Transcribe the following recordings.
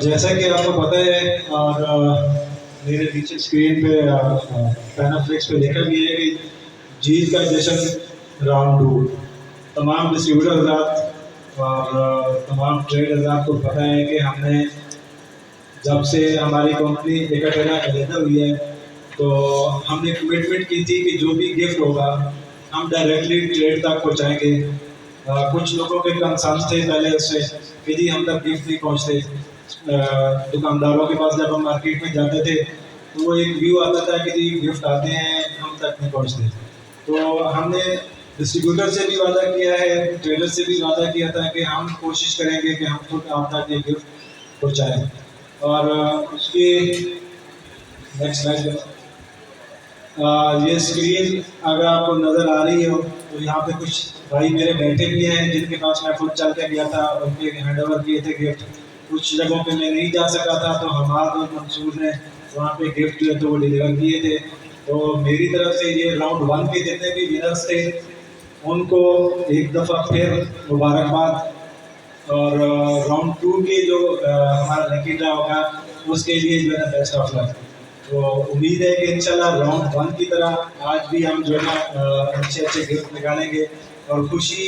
जैसा कि आपको पता है और मेरे पीछे स्क्रीन पे पैनाफ्लिक्स पे लिखा भी है कि जीत का जश्न राउंड 2। तमाम डिस्ट्रीब्यूटर हज़रात और तमाम ट्रेड हज़रात को पता है कि हमने जब से हमारी कंपनी एकटेना अलहदा हुई है तो हमने कमिटमेंट की थी कि जो भी गिफ्ट होगा हम डायरेक्टली ट्रेड तक पहुँचाएँगे। कुछ लोगों के कंसर्न थे पहले उससे कि जी हम तक गिफ्ट नहीं पहुँचते। दुकानदारों के पास जब हम मार्केट में जाते थे तो वो एक व्यू आता था कि जी गिफ्ट आते हैं हम तक नहीं पहुँचते। तो हमने डिस्ट्रीब्यूटर से भी वादा किया है, ट्रेडर से भी वादा किया था कि हम कोशिश करेंगे कि हम खुद आप तक ये गिफ्ट पहुँचाएँ। और उसकी नेक्स्ट स्लाइड ये स्क्रीन अगर आपको नज़र आ रही हो तो यहाँ पे कुछ भाई मेरे बैठे भी हैं जिनके पास मैं खुद चल के गया था, उनके हैंड ओवर किए थे गिफ्ट। कुछ जगहों पे मैं नहीं जा सका था तो हमाद और मंसूर ने वहाँ पे गिफ्ट जो है तो वो डिलीवर किए थे। तो मेरी तरफ से ये राउंड 1 के जितने भी विनर्स थे उनको एक दफ़ा फिर मुबारकबाद। और राउंड 2 के जो हमारा लकी ड्रा होगा उसके लिए जो है बेस्ट ऑफ लक। तो उम्मीद है कि इंशाल्लाह राउंड 1 की तरह आज भी हम जो है अच्छे अच्छे गिफ्ट निकालेंगे और खुशी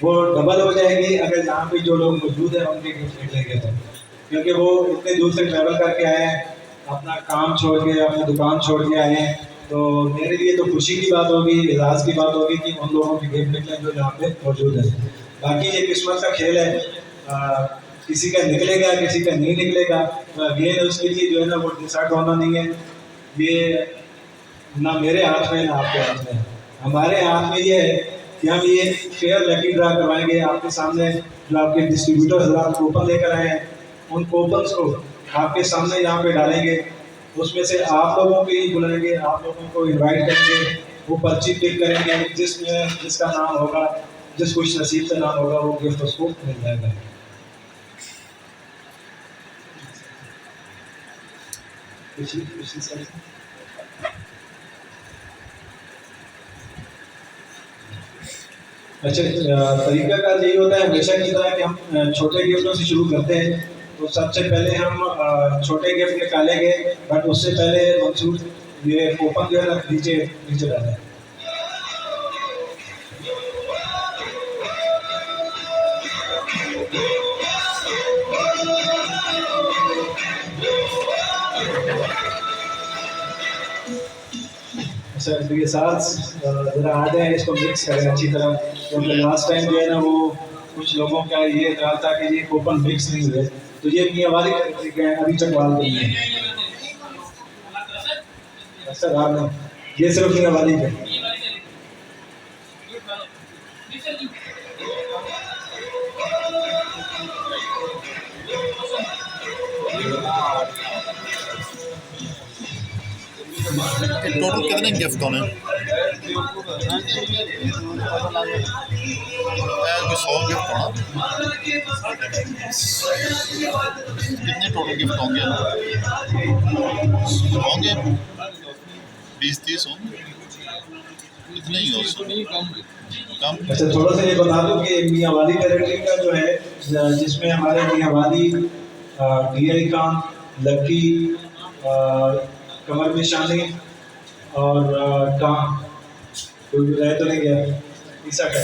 वो डबल हो जाएगी अगर यहाँ पे जो लोग मौजूद हैं उनके गिफ्ट निकलेंगे तो, क्योंकि वो इतने दूर से ट्रैवल करके आए हैं, अपना काम छोड़ के अपनी दुकान छोड़ के आए हैं। तो मेरे लिए तो खुशी की बात होगी, एजाज़ की बात होगी कि उन लोगों के गिफ्ट निकले जो यहाँ पे मौजूद है। बाकी ये किस्मत का खेल है, किसी का निकलेगा किसी का नहीं निकलेगा। तो अगेन उसके लिए जो है ना वो डिसाइड होना नहीं है, ये ना मेरे हाथ में ना आपके हाथ में। हमारे हाथ में ये है कि हम ये फेयर लकी ड्रा करवाएंगे आपके सामने। जो आपके डिस्ट्रीब्यूटर हज़रात कूपन लेकर आए हैं उन कूपन्स को आपके सामने यहाँ पे डालेंगे। उसमें से आप लोगों को ही बुलाएंगे, आप लोगों को इनवाइट करेंगे, वो पर्ची पिक करेंगे, जिसमें जिसका नाम होगा, जिस खुश नसीब से नाम होगा वो गिफ्ट उसको मिल जाएगा। अच्छा, तरीका का यही होता है हमेशा की तरह कि हम छोटे गिफ्टों से शुरू करते हैं। तो सबसे पहले हम छोटे गिफ्ट निकालेंगे, बट उससे पहले मंसूर ये कूपन जो है ना नीचे नीचे डालें। अच्छा, तो ये साथ ज़रा आ जाए, इसको मिक्स करें अच्छी तरह, क्योंकि लास्ट टाइम जो है ना वो कुछ लोगों का ये ख्याल था कि ये कूपन मिक्स नहीं हुए। तो ये मियाँ वाली अभी चकवाल के लिए सर आप ये सिर्फ मियाँ वाली के टोटल कितने गिफ्ट होने? 100 गिफ्ट होना। कितने टोटल गिफ्ट होंगे? 20-30 होंगे, इतने ही हो कम। अच्छा, थोड़ा सा ये बता दूं कि मियाँ वाली टेरिटरी का जो है जिसमें हमारे मियाँ वाली, DI खान, लकी, कमर निशानी और रह तो नहीं गया ईसा का,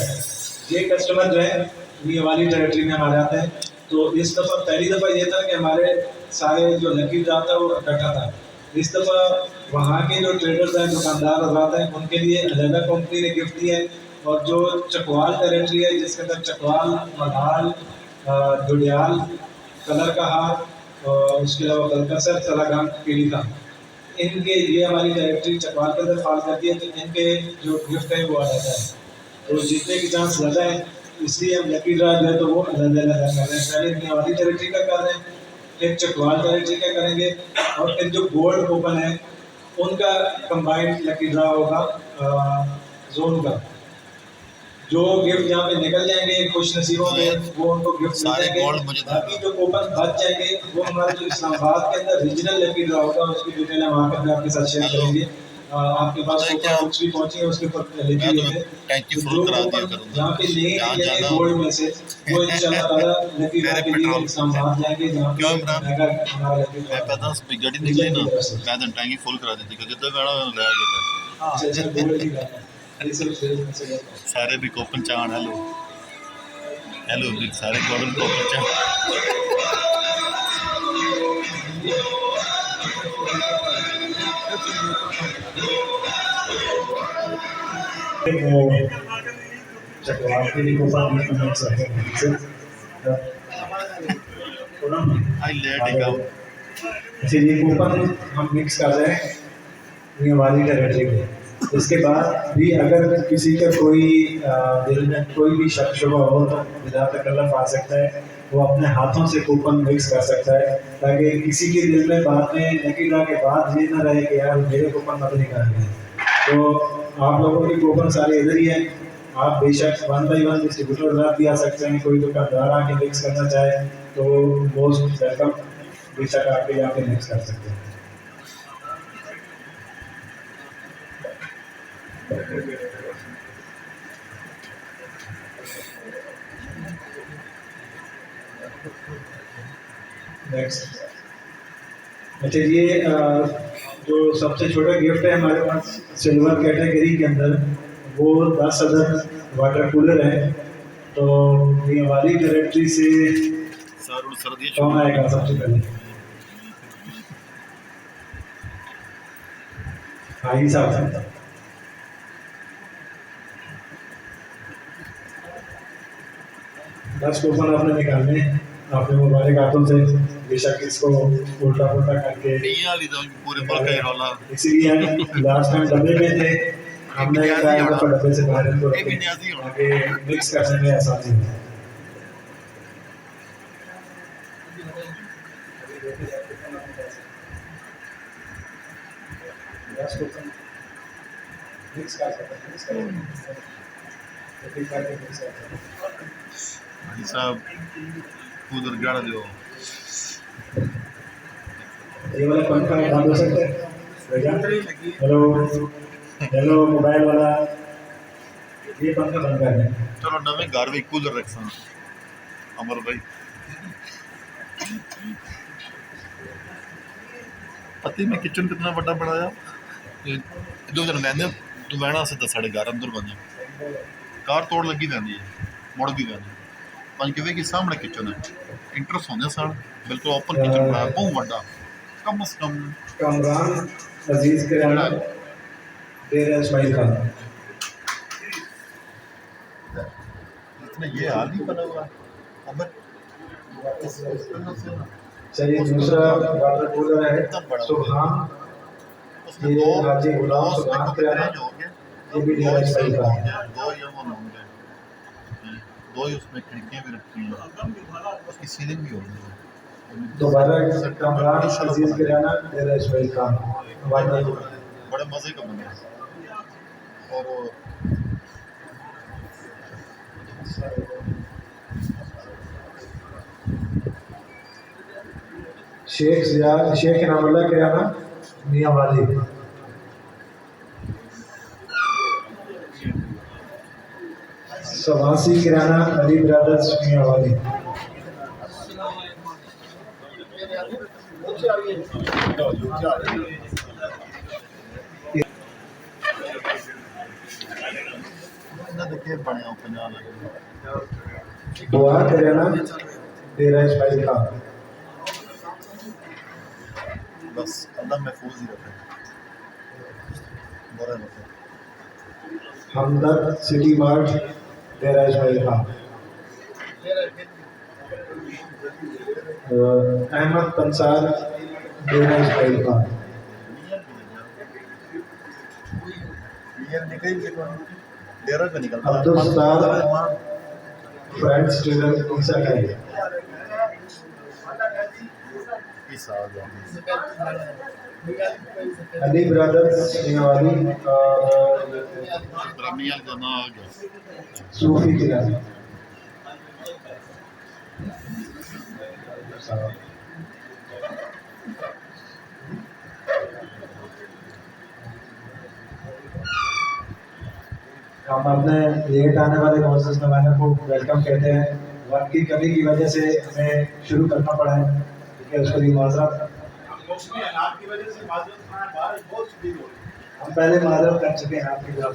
ये कस्टमर जो है मियाँ वाली टेरिटरी में हमारे आते हैं। तो इस दफ़ा पहली दफ़ा ये था कि हमारे सारे जो लकी ड्रा था वो इकट्ठा था। इस दफ़ा वहाँ के जो ट्रेडर्स हैं, दुकानदार हज़रात हैं, उनके लिए अलहदा कंपनी ने गिफ्ट दिए हैं। और जो चकवाल टेरिटरी है जिसके अंदर चकवाल, मधाल, जुड़ियाल, कलर का हार और उसके अलावा कलकसर, सलागान, पीली का, इनके ये हमारी टेरिटरी चकवाल के अंदर फॉल करती है। तो इनके जो गिफ्ट है वो अलग है, तो जीतने की चांस ज़्यादा है, इसलिए हम लकी ड्रा जो है तो वो अलग कर रहे हैं। पहले मियाँ वाली टेरिटरी का कर रहे हैं, फिर चकवाल टेरिटरी का करेंगे, और फिर जो गोल्ड कूपन है उनका कंबाइंड लकी ड्रा होगा जोन का। जो गिफ्ट जहाँ पे निकल जाएंगे खुश नसीबों के, वो उनको गिफ्ट मिल सारे जाएंगे। गोल्ड मुझे दे बाकी दो। जो कूपन बच जाएंगे वो हमारे जो इस्लामाबाद के अंदर रीजनल लकी ड्रा होगा, उसकी डिटेल हम वहाँ पे आपके साथ शेयर करेंगे। आपके पास पता है कूपन क्या? बुक्स भी पहुंची है, उसके ऊपर लिखी मैं हुई तो है। टैंकी तो फुल जो करा दिया कूपन करूँगा जहाँ पे नहीं जहाँ निकलेंगे जाना गोल्ड में से, वो इंशाल्लाह ताला लकी ड्रा मेरे के लिए पेट्रोल इस्लामाबाद जाएंगे, जहाँ क्यों पे इमरान? मेगा हमारा लकी मैं ड्रा पता गड्डी निकली रीजन ना, की तरफ से। मैं तो टैंकी फुल करा दी थी जितना बड़ा ले गया अच्छा अच्छा, गोल्ड की बात है। ये सब सेल्स में से होता है। सारे भी कोपन चाण हेलो हेलो भी सारे गोल्डन कोपन चाण चक्रवाती कूपन मिक्स है। I let it out. अच्छा, ये कूपन हम मिक्स कर रहे हैं ये वाली टेरिटरी में। इसके बाद भी अगर किसी का कोई दिल में कोई भी शक शुबा हो तो बिना तकल्लुफ़ आ सकता है, वो अपने हाथों से कूपन मिक्स कर सकता है, ताकि किसी के दिल में बाद में लकी ड्रा के बाद ये ना रहे कि यार मेरे कूपन मत निकाल गए। तो आप लोगों की कूपन सारे इधर ही है, आप बेशक 1 बाई 1 डिस्ट्रीब्यूटर रात भी आ सकते हैं। कोई दुकानदार आके मिक्स करना चाहे तो मोस्ट वेलकम, बेशक आके यहाँ पे मिक्स कर सकते हैं। नेक्स्ट, अच्छा ये जो सबसे छोटा गिफ्ट है हमारे पास सिल्वर कैटेगरी के अंदर, वो 10 अदर वाटर कूलर है। तो ये वाली टेरिटरी से सर्दी कौन आएगा सबसे पहले? हाई साहब, 10 कूपन आपने निकालने, आपने मुबारक हाथों से बेशक इसको उल्टा पुल्टा करके, वाली तो पूरे पल का ही रौला इसीलिए हम लास्ट टाइम डब्बे में थे, हमने कहा इनको डब्बे से बाहर इनको ये भी रखें न्याजी होना। ताकि मिक्स करने में आसानी हो। मिक्स कर सकते हैं, मिक्स करें, भाई साहब उधर गाड़ दो। ये वाला पंखा बंद हो सकता है भैया? हेलो हेलो मोबाइल वाला, ये पंखा बंद कर दें। चलो नवे घर भी कूलर रख सा अमर भाई पति में किचन कितना बड़ा बनाया जो जन लैंदे तू बहना सीधा साढ़े घर अंदर बन कार तोड़ लगी रहती है मुड़ भी रहती पंजवे के सामने किचन है इंटरेस्ट होंगे सन बिल्कुल ओपन किचन बनाया बहुत बड़ा कम से कम कमरान अजीज किराना डेरा इस्माइल खान। इतना ये हाल नहीं बना हुआ अमर चलिए दूसरा वाटर कूलर है सुभान, उसमें ये दो हाजी गुलाम उसमें सुभान कुछ किराना, रेंज हो गया ये भी डेरा इस्माइल खान। दो या वो होंगे दो ही उसमें खिड़कियाँ भी रखी हैं उसकी सीलिंग भी होगी दोबारा कमरान अजीज किराना डेरा इस्माइल खान वाटर कूलर। बड़े मज़े का बना और वो शेख जियाद शेख इनामुल्लाह किराना मियाँ वाली, सवासी किराना अली ब्रदर्स मियाँ वाली। ना देखिए बने हो पंजाब दुआ किराना डेरा इस्माइल खान। बस अल्लाह महफूज ही रखे बुरा रखे हमदर्द सिटी मार्ट डेरा इस्माइल खान। अहमद पंसार डेरा इस्माइल खान। डेरा का निकलता अब्दुल सत्तार फ्रेंड्स टेलर ईसा खाई। इस आ जाओ अली ब्रदर्स मियाँवाली और ब्राह्मणियाल का नाम आ गया। सूफी किला। हम अपने लेट आने वाले कोर्सेज नवाने को वेलकम कहते हैं। वक्त की कमी की वजह से हमें शुरू करना पड़ा है, ठीक है, उसके लिए माजरत। हम पहले माजरत कर चुके हैं आपकी तरफ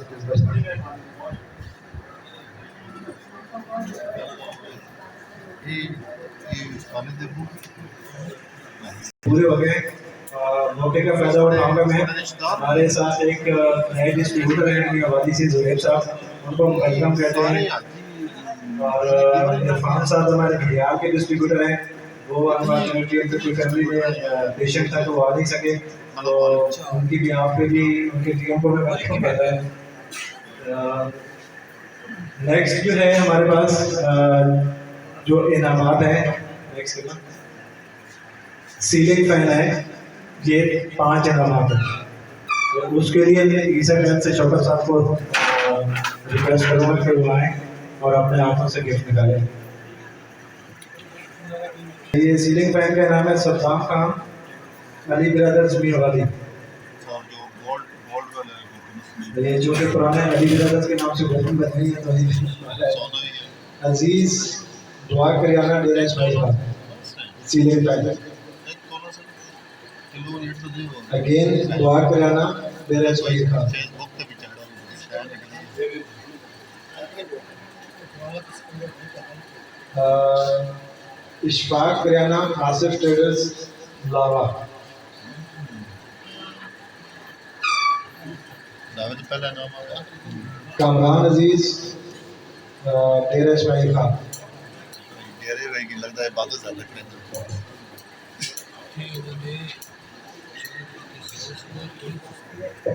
पूरे हो गए। मौके का फायदा उठाऊंगा मैं। हमारे साथ एक नए डिस्ट्रीब्यूटर हैं मियाँवाली से, जुबैर साहब, उनको हम वेलकम कहते हैं। और इरफान साहब हमारे घड़ियाल के डिस्ट्रीब्यूटर हैं। वो अनफॉर्चुनेटली उनके कोई फैमिली में पेशेंट था तो वो आ नहीं सके, तो उनकी भी आप पे भी उनके टीम को मैं वेलकम कहता है। नेक्स्ट जो है हमारे पास जो इनामात हैं, नेक्स्ट सीलिंग फैन है, ये 5 इनामात है। तो उसके लिए मैं ईसा फैन से शौकत साहब को रिक्वेस्ट करूँगा कि वो आएँ और अपने हाथों से गिफ्ट निकालें। ये सीलिंग फैन का नाम है सद्दाम खान, अली ब्रदर्स मियाँवाली। ये जो कि पुराने अली ब्रदर्स के नाम से बिल्कुल बदली है, तो Aziz Dua Karyana Dera Ismail Khan ceiling fan. Again Dua Karyana Dera Ismail Khan. Ishfaq Karyana Asif traders Lawa. Kamran Aziz Dera Ismail Khan. लगता है बात ज़्यादा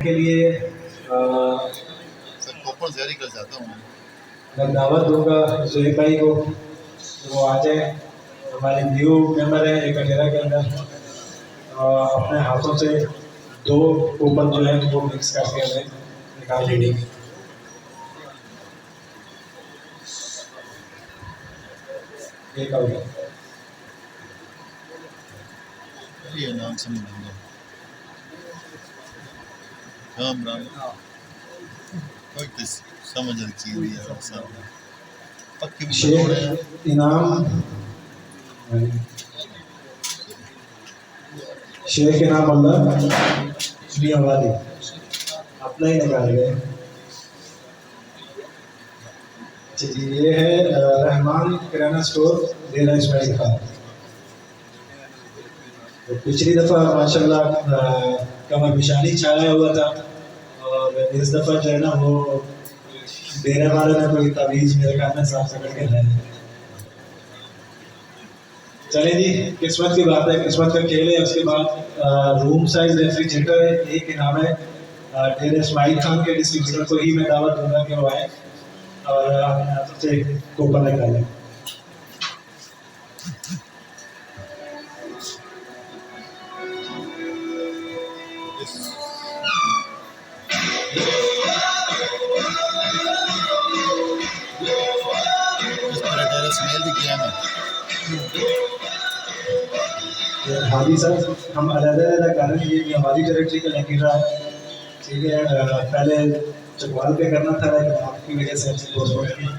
के लिए ऊपर जारी कर जाता हूँ। मैं दावत दूंगा जोहेब भाई को, वो आ जाए। हमारे न्यू मेंबर है एक अटेरा के अंदर, अपने हाथों से 2 कूपन जो है वो मिक्स करके हमें निकाल देंगे। एक और ये नाम समझूंगा। राम राम कोई किस समझ रखी हुई है सब पक्के भी शेख इनाम, शेख इनाम अल्लाह मियाँवाली अपना ही निकाल गए। अच्छा जी, ये है रहमान किराना स्टोर डेरा इस्माइल खान। तो पिछली दफ़ा माशाल्लाह कमर पेशानी छाया हुआ था, और इस दफ़ा जो है ना वो डेरे वाले ने कोई तवीज़ मेरे ख्याल में साफ पकड़ के लाए। चले जी, किस्मत की बात है, किस्मत का खेल है। उसके बाद रूम साइज रेफ्रिजरेटर एक इनाम है डेरा इस्माइल खान के डिस्ट्रीब्यूटर को ही मैं दावत दूंगा कि वो आए और अपने हाथों से कूपन निकालें। हाजी सर, हम अलग-अलग कर रहे हैं, ये हमारी टेरिटरी का लग रहा है, ठीक है। पहले चकवाल पे करना था, लेकिन आपकी वजह से पोस्टपोन किया।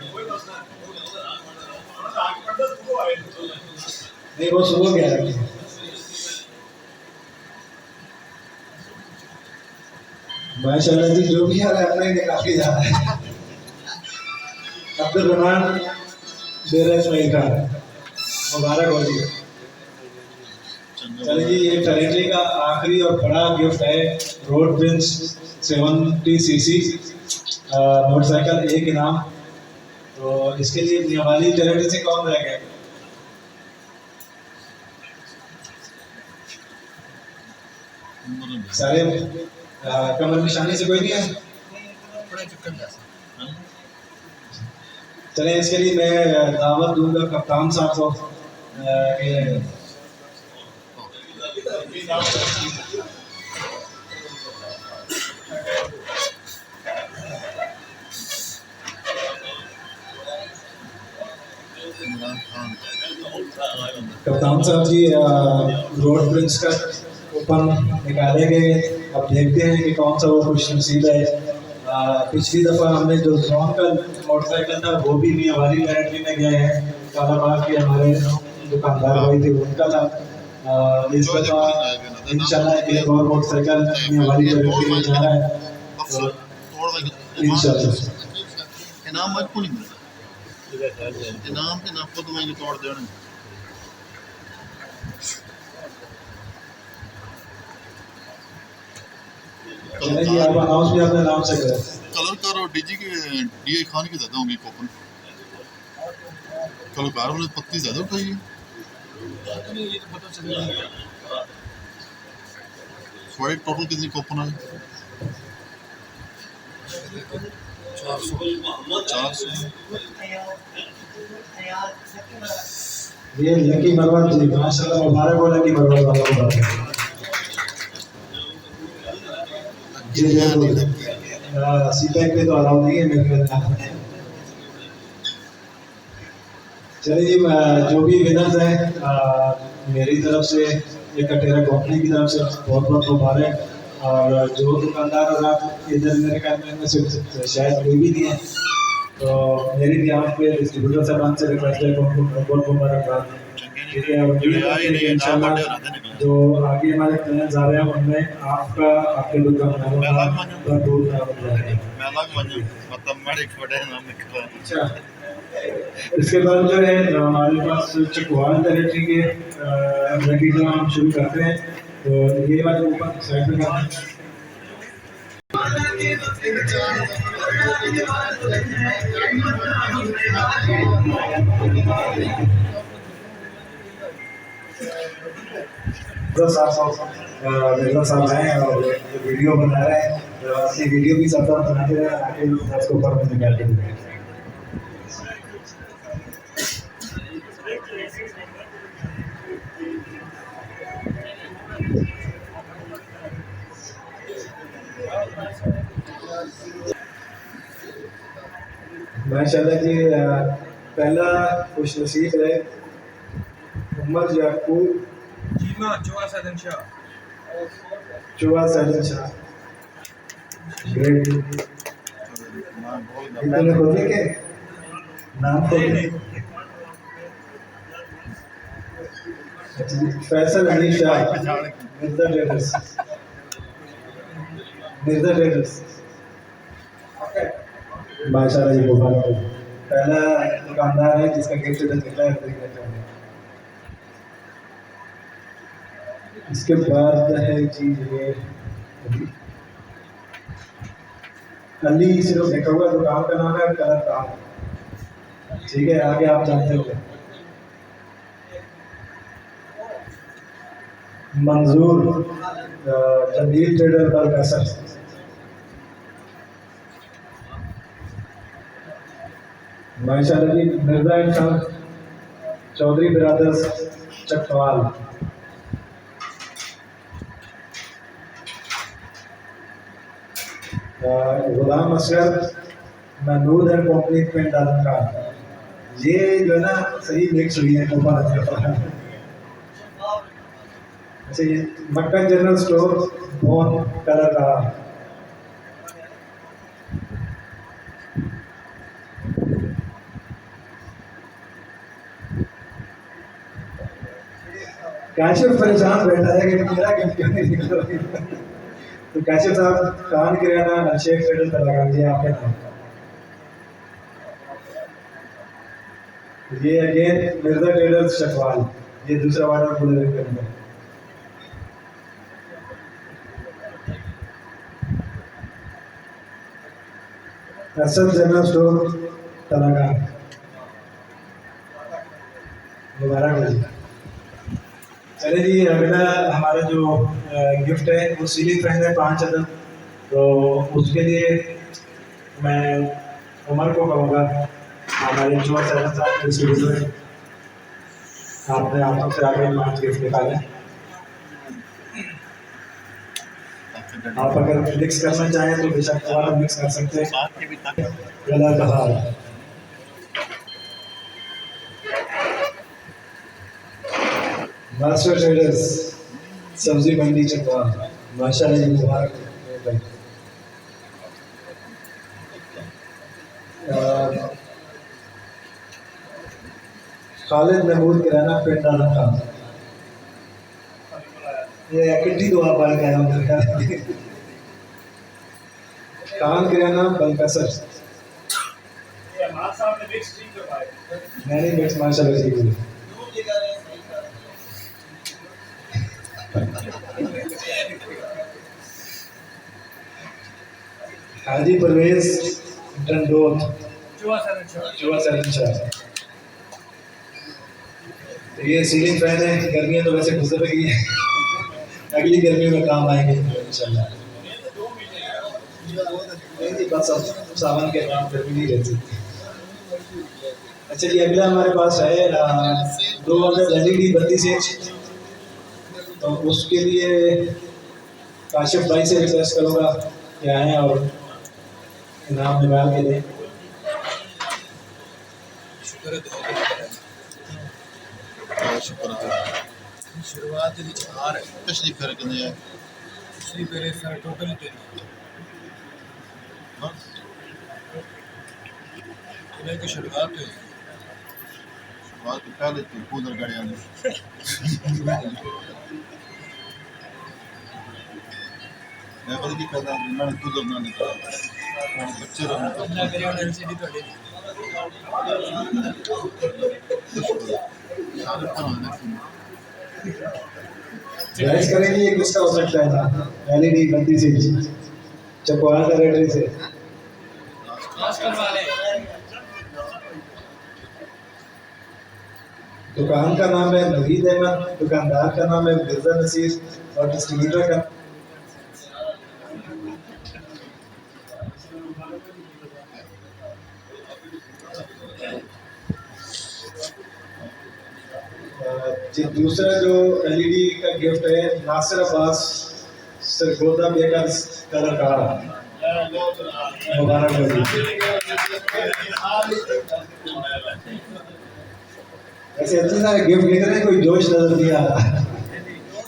नहीं, वो सुबह गया है। माशाल्लाह जी, जो भी आ रहा है अपना ही निकाल के जा रहा है। अब्दुल रहमान डेरा इस्माइल खान, मुबारक हो जी। चलिए जी, ये टेरिटरी का आखिरी और बड़ा गिफ्ट है रोड प्रिंस 70cc मोटरसाइकिल, एक इनाम। तो इसके लिए मियाँवाली टेरिटरी से कौन रह गए? सारे कमर निशानी से कोई नहीं है? चले, इसके लिए मैं दावत दूंगा कप्तान साहब को कि कप्तान साहब जी, रोड ब्रिज का कूपन निकाले गए। अब देखते हैं कि कौन सा वो खुश नसीब है। पिछली दफ़ा हमने जो जोन का मोटरसाइकिल था वो भी मियाँ वाली लैंड्री में गए हैं। कालाबाग के हमारे दुकानदार भाई थे, उनका था। इस दफ़ा इंशाल्लाह एक और मोटरसाइकिल मियाँ वाली लैंड्री में जा रहा है, तो इंशाल्लाह। इनाम मत को नहीं मिलता, इनाम के नाम को तो मैं तोड़ देना। चलिए जी, आप अनाउंस भी अपने नाम से करें। कलर कार और डीजी के डीए खान की ज़्यादा होंगी कूपन। कलर कार वाले पत्ती ज़्यादा उठाइए। थोड़े टोटल कितनी कूपन आए? 400। ये लकी मरवत जी, माशाल्लाह, मुबारक हो लकी मरवत वालों को। जी बिल्कुल, सीपैक पे तो अलाउ नहीं है मेरे ख्याल में। चलिए जी, जो भी विनर्स हैं, मेरी तरफ से एक कटेरा कंपनी की तरफ से बहुत बहुत मुबारक। और जो दुकानदार और आप इधर मेरे ख्याल में से शायद कोई भी नहीं है, तो मेरी भी आप पे डिस्ट्रीब्यूटर साहबान से रिक्वेस्ट है कि उनको बहुत मुबारकबाद। ठीक है, और इंशाल्लाह जो आगे हमारे प्लान्स आ रहे हैं उनमें आपका, आपके दुकानदारों का भरपूर काम रहेगा। अच्छा, इसके बाद जो है हमारे पास चकवाल टेरिटरी के नतीजा हम शुरू करते हैं, तो ये बात ऊपर साइड में करते हैं। मिर्जा साहब हैं और वीडियो बना रहे हैं, तो अपनी वीडियो भी सब बनाते हैं आगे उसको ऊपर में निकाल के देंगे। माशाल्लाह जी, पहला खुश नसीब है मोहम्मद याकूब चौहा सैदन शाह। ग्रेट, इतने होते के नाम तो फैसल अली शाह, मिर्जा ट्रेडर्स। माशाल्लाह जी, मुबारक हो। पहला दुकानदार है जिसका गिफ्ट निकला है। इसके बाद है जी ये अली, सिर्फ लिखा हुआ दुकान का नाम है, कलर काम। ठीक है, आगे आप जानते हो। मंजूर जमील ट्रेडर पर कसर। माशाल्लाह जी, Mirza Insan Chaudhry brothers Chakwal. Ghulam Asghar Mahmood and company Pind Alam Khan. ये जो है ना सही मिक्स हुई है कूपन। अच्छा, ये मक्का जनरल स्टोर बोन कलर का। काशिफ परेशान बैठा है कि मेरा गिफ्ट क्यों नहीं निकल रही। तो काशिफ साहब, खान किराना शेख ट्रेडर पर लगा दिया आपके नाम। ये अगेन मिर्जा ट्रेडर्स चकवाल, ये दूसरा वाला पूरे के अंदर। असद जनरल स्टोर तलाका। मुबारक हो जी। चले जी, अगला हमारा जो गिफ्ट है वो सीलिंग फैन है 5 अदद। तो उसके लिए मैं उमर को कहूँगा, हमारे जो डिस्ट्रीब्यूटर आपने आप से आगे 5 गिफ्ट निकाले। आप अगर मिक्स करना चाहें तो बेशक दोबारा मिक्स कर सकते हैं। गला कहा मास्टर ट्रेडर्स सब्जी मंडी चकवा माशाल्लाह जी मुबारक हो भाई। खालिद महमूद किराना पिंड आला खान ये कितनी दुआ पढ़ के आया हूँ खान किराना बलकसर मैंने मिक्स माशाल्लाह जी हाजी परवेज डंडोत जुआ सैलन ये सीलिंग फैन है, गर्मियाँ तो वैसे गुजर रही है, अगली गर्मी में काम आएंगे इंशाल्लाह। नहीं बस अब सावन के काम गर्मी नहीं रहती। अच्छा जी अगला हमारे पास है 2 LED बत्ती से, तो उसके लिए काशिफ भाई से रिक्वेस्ट करूँगा कि आएँ और इनाम निकाल के दें। शुरुआत पिछली फेर कितने है? पिछली फेरे सर टोटल की शुरुआत हुई। शुरुआत तो पहले थी कूलर गाड़ियाँ ने मैं पता की कहता मैंने कूलर ना निकाला बच्चे LCD थोड़ी जायज करेंगे ये किसका हो सकता है ना LED बत्ती से चकवाल टेरेटरी से दुकान का नाम है नवीद अहमद, दुकानदार का नाम है मिर्जा नसीर और डिस्ट्रीब्यूटर का दूसरा जो LED का गिफ्ट है नासिर अब्बास सरगोदा बेकर्स कलर का मुबारक हो। ऐसे इतने सारे गिफ्ट लिख रहे हैं कोई जोश नजर नहीं आ रहा,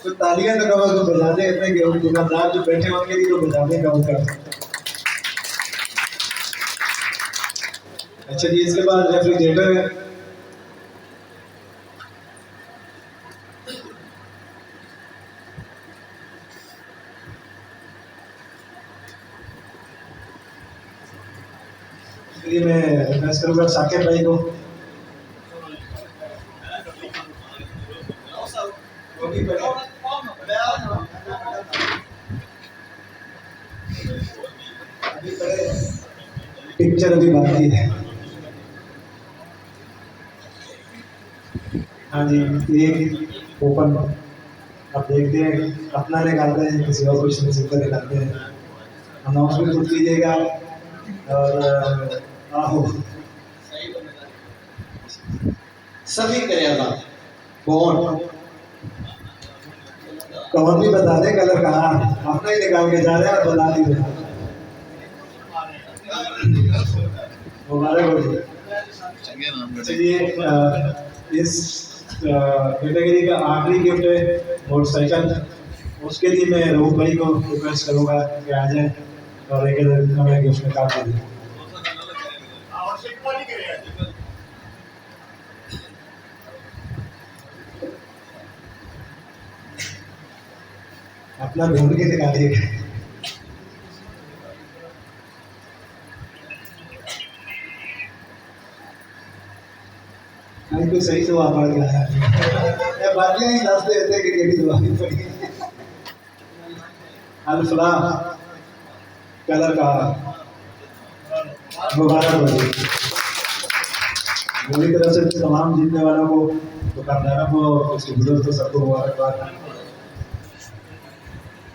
तो तालियां तो कम से बजा दे, इतने गिफ्ट दुकानदार जो बैठे हैं उनके लिए तो बजाने का मौका। अच्छा जी इसके बाद रेफ्रिजरेटर है, इसलिए मैं रिक्वेस्ट करूँगा साकिब भाई को पिक्चर अभी बाकी है। हाँ जी एक ओपन अब देखते हैं अपना निकालते हैं किसी और कुछ सिंपल निकालते हैं। अनाउंसमेंट खुद कीजिएगा और आहो सभी करेगा कौन कौन भी बता दे कलर कहाँ अपना ही निकाल के जा रहे हैं और बता दी मुबारक हो जी। चलिए इस कैटेगरी का आखिरी गिफ्ट है मोटरसाइकिल, उसके लिए मैं रूप भाई को रिक्वेस्ट करूँगा कि आ जाए और एक हमें गिफ्ट निकाल दीजिए। अपना ढूंढ के निकालिएगा। नहीं कोई सही दुआ पड़ गया है, बाकियां ही दस देते कि केड़ी दुआ नहीं पड़ी। अल-फलाह कलर का मुबारक हो। मेरी तरफ से तमाम जीतने वालों को, दुकानदारों को, उसके बुजुर्ग को सबको मुबारकबाद।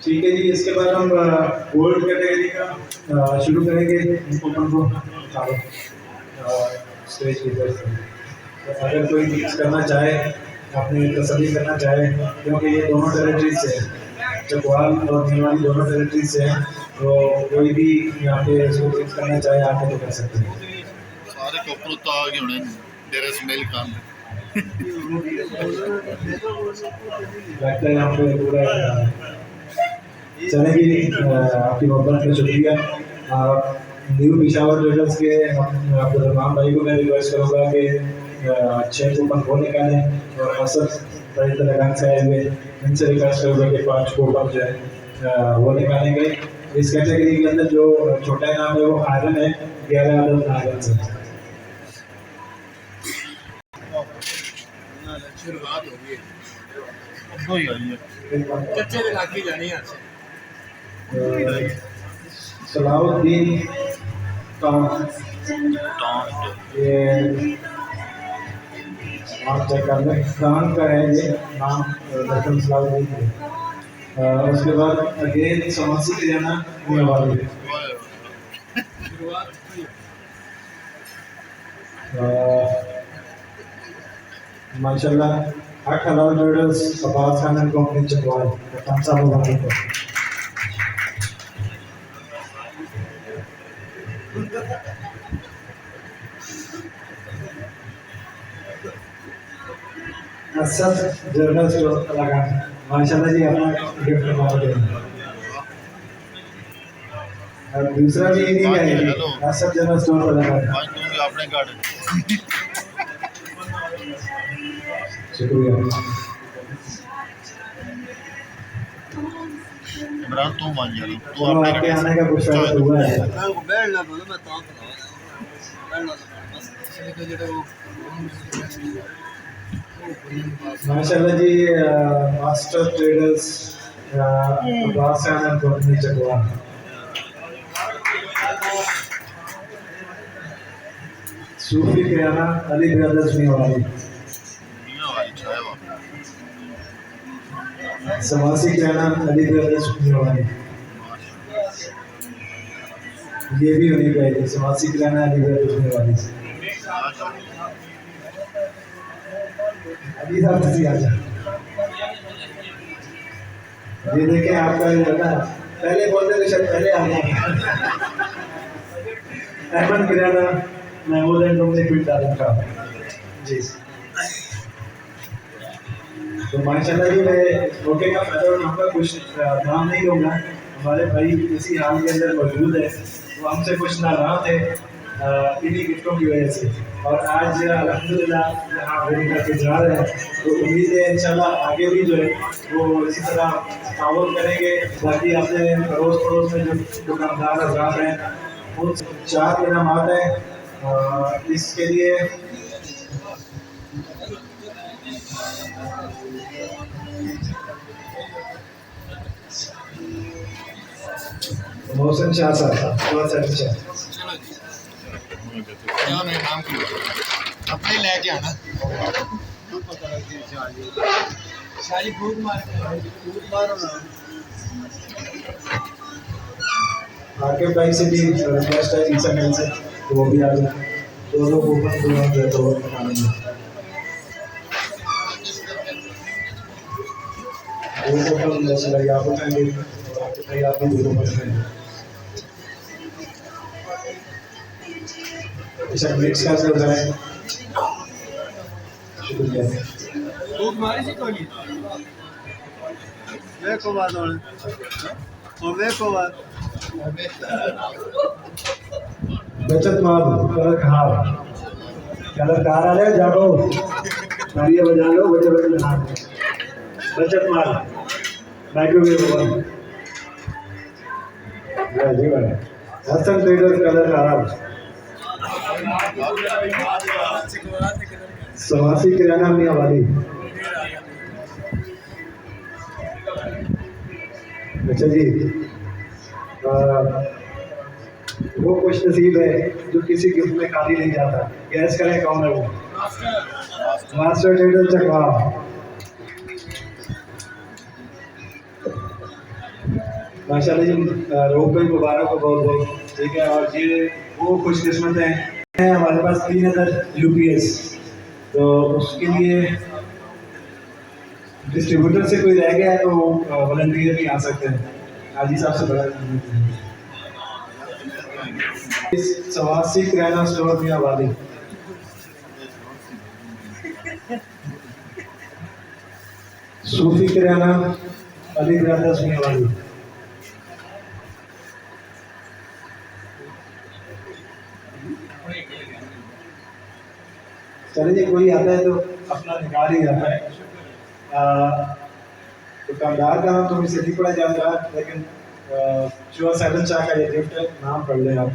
ठीक है जी इसके बाद हम गोल्ड कैटेगरी का शुरू करेंगे। ओपन को निकालो स्टेज की तरफ से, तो अगर कोई मिक्स करना चाहे अपनी तसल्ली करना चाहे, क्योंकि ये दोनों टेरिटरी से हैं, चकवाल और नीलवानी दोनों टेरिटरी से हैं, तो कोई भी यहाँ पे इसको मिक्स करना चाहे आके तो कर सकते हैं। सारे कपड़ों तो आगे होने तेरे स्मेल काम लगता है यहाँ पे पूरा चलेगी। आपकी मोहब्बत में शुक्रिया। न्यू पिशावर ट्रेडर्स के अब्दुलरहमान भाई को मैं रिक्वेस्ट करूँगा कि 6 कूपन वो निकालें, और असद भाई तेलंगाना से आए हुए इनसे रिक्वेस्ट करूँगा कि 5 कूपन जो है वो निकालेंगे। इस कैटेगरी के अंदर जो छोटा इनाम है वो आयरन है, 11 आदम आयरन से। शुरुआत हो गई दो ही आई है कच्चे में लाके जानी है सलाउद्दीन टॉम, ये नाम चेक कर लें, खान का है ये नाम, दरअसल सलाउद्दीन है। उसके बाद अगेन समस्या के जाना वाली शुरुआत माशाल्लाह 8 हलाल traders Abbas Khan and company Chakwal कप्तान साहब वाले को असद जनरल स्टोर लगा। माशाल्लाह जी अपना गिफ्ट मार दे। और दूसरा भी इन्हीं का है, असद जनरल स्टोर लगा। आज दूंगी अपने कार्ड शुक्रिया। इमरान तू मान जा तू तो अपने आपके आने का कुछ वक्त हुआ है। इसलिए तो माशाल्लाह जी master traders Abbas Khan and company Chakwal. Sufi Kiryana Ali brothers वाली, दुनिया वाली छाया हुआ समासी किराना अली ब्रदर्स वाली, ये भी होनी चाहिए समासी किराना अली ब्रदर्स वाली। अली साहब जी आ जाए, ये देखें आपका जो है ना, पहले बोलते थे शायद पहले आ गया। अहमद किराना महमूद एंड कंपनी फिट डालन का जी। तो माशाल्लाह जी मैं मौके का फायदा उठाऊंगा, कुछ नाम नहीं लूँगा। हमारे भाई इसी हाल के अंदर मौजूद है, वो हमसे कुछ नाराज थे इन्हीं गिफ्टों की वजह से, और आज अल्हम्दुलिल्लाह यहाँ विन करके जा रहे हैं। तो उम्मीद है इंशाल्लाह आगे भी जो है वो इसी तरह ताउन करेंगे। बाकी अपने पड़ोस पड़ोस में जो दुकानदार हजरात हैं उन 4 इनामात हैं इसके लिए। मोहसिन शाह साहब बहुत अच्छा। चलो जी क्या मेरे नाम की अपने लेके आना शाही फूट मारो ना। आके भाई से भी रिक्वेस्ट है ईसा मिल से, तो वो भी आ जाए। दोनों कूपन तो आएंगे, वो कूपन जैसे लगे आप उठाएंगे और आपके भाई आप भी दोनों उठाएंगे। ऐसा मिक्स कर हो जाए। शुक्रिया। फूट मारी सी कोई देखो बात और देखो बात बचत माल कलर कार आ रहे जाओ तालियां बजा लो, बड़े बड़े हाथ बचत माल माइक्रोवेव ओवन जी बने हसन ट्रेडर्स कलर खराब समासी किराना मियां वाली। अच्छा जी वो कुछ नसीब है जो किसी गिफ्ट में खाली नहीं जाता। गैस करें कौन है वो? मास्टर ट्रेडर चकवा। माशाल्लाह जी रोक भाई मुबारक हो बहुत बहुत, ठीक है। और ये वो खुशकिस्मत हैं हमारे पास 3000 UPS, तो उसके लिए डिस्ट्रीब्यूटर से कोई रह गया है तो वॉलंटियर भी आ सकते हैं। हाजी साहब से बड़ा सवासी किराना स्टोर मियां वाली। सूफी किराना अली ब्रदर्स में वाली। चलिए कोई आता है तो अपना निकाल ही जाता है। दुकानदार का नाम तो मुझे नहीं पड़ा जाता, लेकिन जो 7 शाह का ये गिफ्ट है, नाम पढ़ लें आप।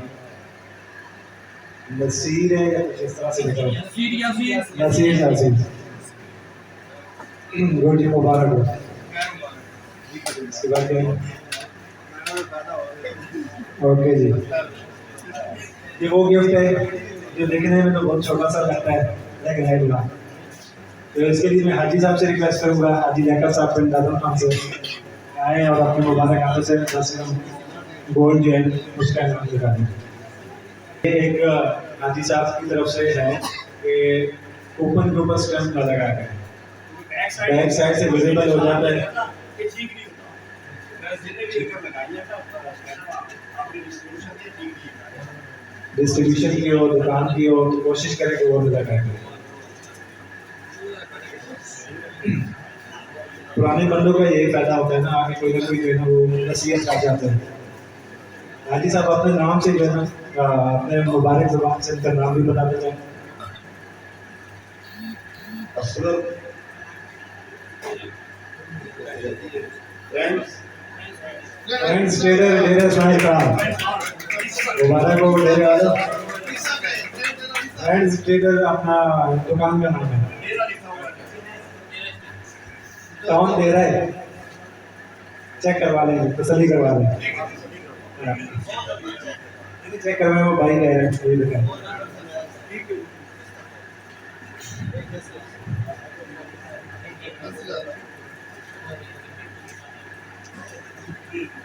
नसीर है या कुछ इस तरह से लिखा है, नसीर यासीन। रोजी मुबारक हो। इसके बाद क्या है? ओके जी, ये वो गिफ्ट है जो देखने में तो बहुत छोटा सा लगता है, लेकिन है बड़ा। तो इसके लिए मैं हाजी साहब से रिक्वेस्ट करूंगा, हाजी जैकब साहब पिंड दादन खान से आए और अपने मुबारक हाथों से 10 ग्राम गोल्ड जो है उसका इनाम दिखा दें। ये एक हाजी साहब की तरफ से है कि ओपन के ऊपर स्टैम्प लगा है, बैक साइड से विजिबल हो जाता है। डिस्ट्रीब्यूशन की हो, दुकान की हो, तो कोशिश करें कि वो लगा करें। पुराने बंदों का यही फायदा होता है ना, आगे कोई ना कोई जो है ना वो नसीहत कर जाते हैं। हाजी साहब अपने नाम से जो है ना अपने मुबारक ज़बान से उनका नाम भी बता देते हैं। फ्रेंड्स ट्रेडर डेरा इस्माइल खान मुबारक हो। डेरा फ्रेंड्स ट्रेडर अपना दुकान का नाम है। कौन दे रहा है, चेक करवा लेंगे, तसल्ली करवा लेंगे। चेक करवाए, वो भाई कह रहे हैं, ये लिखा है।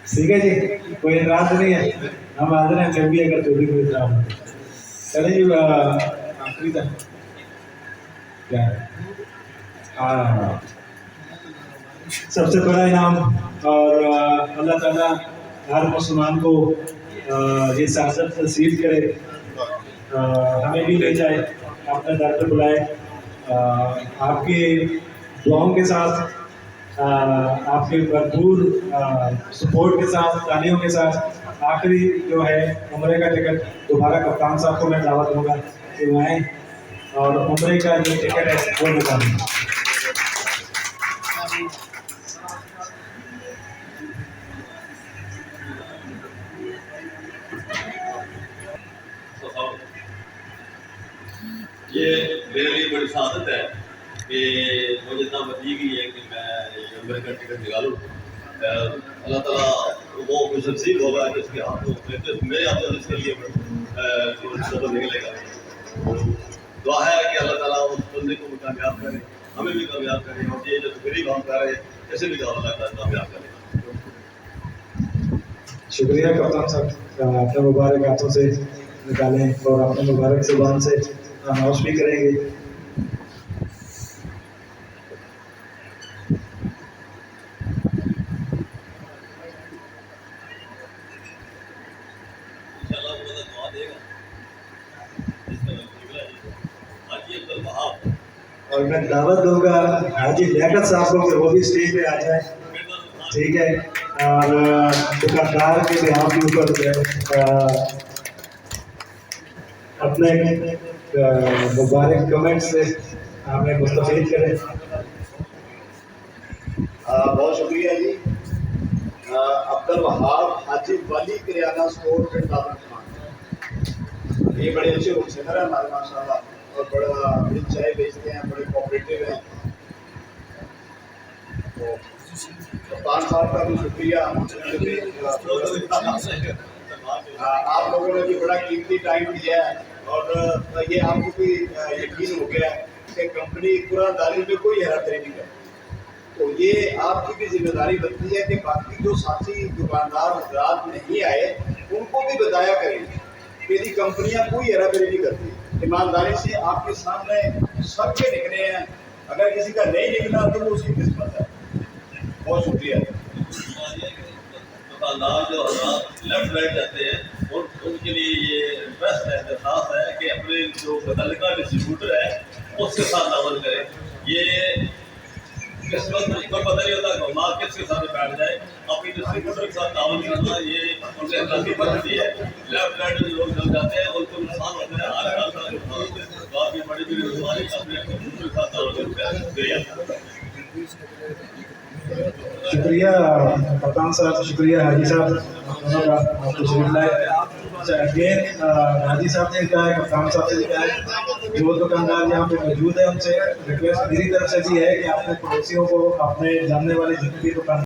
ठीक है जी, कोई एतराज नहीं है, हम हाजिर हैं जब भी अगर जो भी कोई एतराज हो। चले जी आखिरी तक क्या है। हाँ, सबसे बड़ा इनाम और अल्लाह ताला हर मुसलमान को ये साजत नसीब करे, हमें भी ले जाए, अपने दर पर बुलाए। आपके दुआओं के साथ, आपके भरपूर सपोर्ट के साथ, तालियों के साथ आखिरी जो है उम्रे का टिकट दोबारा कप्तान साहब को मैं दावत दूँगा कि वो आएँ और उम्रे का जो टिकट है वो निकालें। ये मेरे लिए बड़ी सादत है कि मुझे इतना बची गई है कि मैं उम्र का टिकट निकालूँ। अल्लाह ताला वो कुछ नसीब होगा कि इसके हाथों मेरे हाथों इसके लिए सफर निकलेगा। दुआ है कि अल्लाह ताला उस बंदे को कामयाब करे, हमें भी कामयाब करे, और ये जो गरीब हम कर रहे हैं कैसे भी अल्लाह ताला कामयाब करे। शुक्रिया कप्तान साहब, अपने मुबारक हाथों से निकालें और अपने मुबारक ज़बान से अनाउंस भी करेंगे। और मैं दावत दूंगा हाजी लियाकत साहब को कि वो भी स्टेज पे आ जाए, ठीक है। और दुकानदार के बिहाफ के ऊपर अपने मुबारक कमेंट से हमें मुस्तफ़ीद करें। बहुत शुक्रिया जी। अब्दुल वहाब हाजी वाली किराना स्टोर पे दादन खान, ये बड़े अच्छे होलसेलर हैं हमारे माशाल्लाह, और बड़ी चाय बेचते हैं, बड़े कोऑपरेटिव हैं। तो कप्तान साहब का भी शुक्रिया। आप लोगों ने भी बड़ा कीमती टाइम दिया है, और ये आपको भी यकीन हो गया है कि कंपनी कुरानदारी में कोई हेराफेरी नहीं करती। तो ये आपकी भी जिम्मेदारी बनती है कि बाकी जो साथी दुकानदार हजरात नहीं आए उनको भी बताया करें कि यदि कंपनियां कोई हेराफेरी नहीं करती, ईमानदारी से आपके सामने सबके निकले हैं, अगर किसी का नहीं निकला तो वो उसकी किस्मत है। बहुत शुक्रिया। दुकानदार जो लेफ्ट राइट जाते हैं और उनके लिए ये बेस्ट है, दरखास्त है कि अपने जो मुतल्लिका डिस्ट्रीब्यूटर है उसके साथ अमल करें। ये किस वक्त उसको पता नहीं होता घुमा किसके साथ बैठ जाए। अपनी डिस्ट्रीब्यूटर के साथ ताउन करना ये उनसे काफी बनती है। लेफ्ट राइट लोग जब जाते हैं उनको नुकसान होता है। हर हाल का काफी बड़ी बड़ी बीमारी अपने कंप्यूटर के साथ ताउन करते हैं। शुक्रिया कप्तान साहब, शुक्रिया हाजी साहब दोनों का आपको शरीफ लाए। अच्छा अगेन हाजी साहब ने कहा है, कप्तान साहब से कहा है, जो दुकानदार यहाँ पे मौजूद है उनसे रिक्वेस्ट मेरी तरफ से भी है कि अपने पड़ोसियों को, अपने जानने वाले जितने भी दुकान